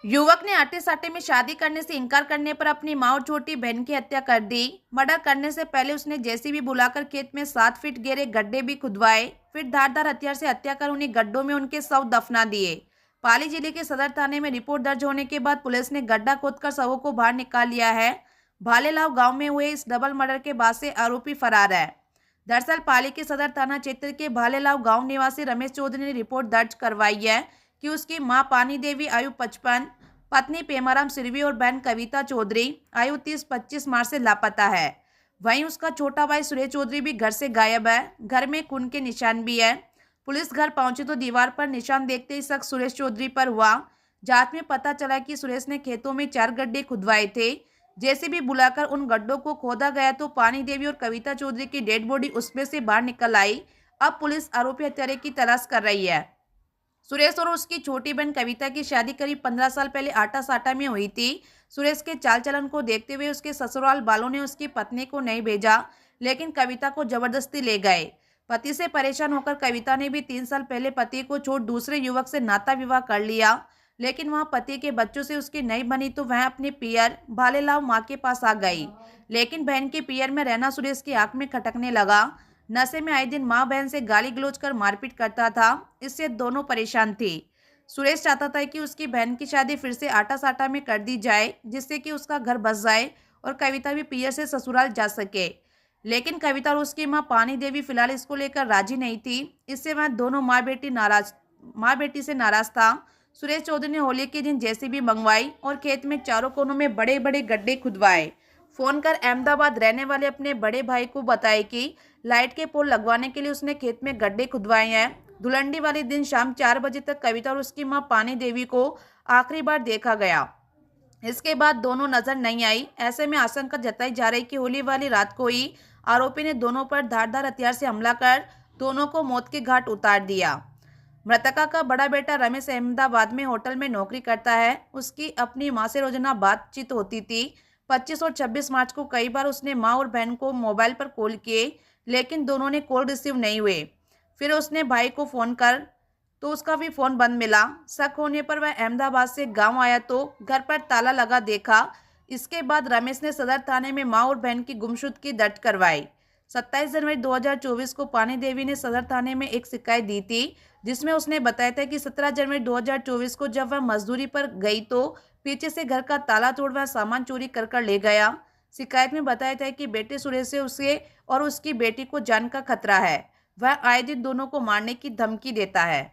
युवक ने आटे साटे में शादी करने से इनकार करने पर अपनी मां और छोटी बहन की हत्या कर दी। मर्डर करने से पहले उसने जेसीबी बुलाकर खेत में 7 फीट गहरे गड्ढे भी खुदवाए, फिर धारदार हथियार से हत्या कर उन्हीं गड्ढों में उनके शव दफना दिए। पाली जिले के सदर थाने में रिपोर्ट दर्ज होने के बाद पुलिस ने गड्ढा खोदकर शवों को बाहर निकाल लिया है। भालेलाव गांव में हुए इस डबल मर्डर के बाद से आरोपी फरार है। दरअसल पाली के सदर थाना क्षेत्र के भालेलाव गांव निवासी रमेश चौधरी ने रिपोर्ट दर्ज करवाई है कि उसकी मां पानी देवी आयु 55, पत्नी पेमाराम सिरवी और बहन कविता चौधरी आयु 30-25 मार्च से लापता है। वहीं उसका छोटा भाई सुरेश चौधरी भी घर से गायब है। घर में खून के निशान भी है। पुलिस घर पहुंची तो दीवार पर निशान देखते ही शक सुरेश चौधरी पर हुआ। जांच में पता चला कि सुरेश ने खेतों में 4 गड्ढे खुदवाए थे। जेसीबी बुलाकर उन गड्ढों को खोदा गया तो पानी देवी और कविता चौधरी की डेड बॉडी उसमें से बाहर निकल आई। अब पुलिस आरोपी हत्यारे की तलाश कर रही है। सुरेश और उसकी छोटी बहन कविता की शादी करीब 15 साल पहले आटा साटा में हुई थी। सुरेश के चाल चलन को देखते हुए उसके ससुराल वालों ने उसकी पत्नी को नहीं भेजा, लेकिन कविता को जबरदस्ती ले गए। पति से परेशान होकर कविता ने भी 3 साल पहले पति को छोड़ दूसरे युवक से नाता विवाह कर लिया, लेकिन वहां पति के बच्चों से उसकी नहीं बनी तो वह अपने पियर भालेलाव माँ के पास आ गई। लेकिन बहन के पियर में रहना सुरेश की आंख में खटकने लगा। नशे में आए दिन माँ बहन से गाली गलौज कर मारपीट करता था। इससे दोनों परेशान थे। सुरेश चाहता था कि उसकी बहन की शादी फिर से आटा साटा में कर दी जाए, जिससे कि उसका घर बस जाए और कविता भी पियर से ससुराल जा सके। लेकिन कविता और उसकी माँ पानी देवी फिलहाल इसको लेकर राजी नहीं थी। इससे वह दोनों माँ बेटी से नाराज था। सुरेश चौधरी ने होली के दिन जेसीबी मंगवाई और खेत में चारों कोनों में बड़े बड़े गड्ढे खुदवाए। फोन कर अहमदाबाद रहने वाले अपने बड़े भाई को बताया कि लाइट के पोल लगवाने के लिए उसने खेत में गड्ढे खुदवाए हैं। धुलंडी वाले दिन शाम 4 बजे तक कविता और उसकी मां पानी देवी को आखिरी बार देखा गया। इसके बाद दोनों नजर नहीं आई। ऐसे में आशंका जताई जा रही कि होली वाली रात को ही आरोपी ने दोनों पर धारदार हथियार से हमला कर दोनों को मौत के घाट उतार दिया। मृतका का बड़ा बेटा रमेश अहमदाबाद में होटल में नौकरी करता है। उसकी अपनी मां से रोजाना बातचीत होती थी। 25 और 26 मार्च को कई बार उसने मां और बहन को मोबाइल पर कॉल किए, लेकिन दोनों ने कॉल रिसीव नहीं हुए। फिर उसने भाई को फ़ोन कर तो उसका भी फ़ोन बंद मिला। शक होने पर वह अहमदाबाद से गांव आया तो घर पर ताला लगा देखा। इसके बाद रमेश ने सदर थाने में मां और बहन की गुमशुदगी दर्ज करवाई। 27 जनवरी 2024 को पानी देवी ने सदर थाने में एक शिकायत दी थी, जिसमें उसने बताया था कि 17 जनवरी 2024 को जब वह मजदूरी पर गई तो पीछे से घर का ताला तोड़ वह सामान चोरी कर ले गया। शिकायत में बताया था कि बेटे सुरेश से उसे और उसकी बेटी को जान का खतरा है। वह आए दिन दोनों को मारने की धमकी देता है।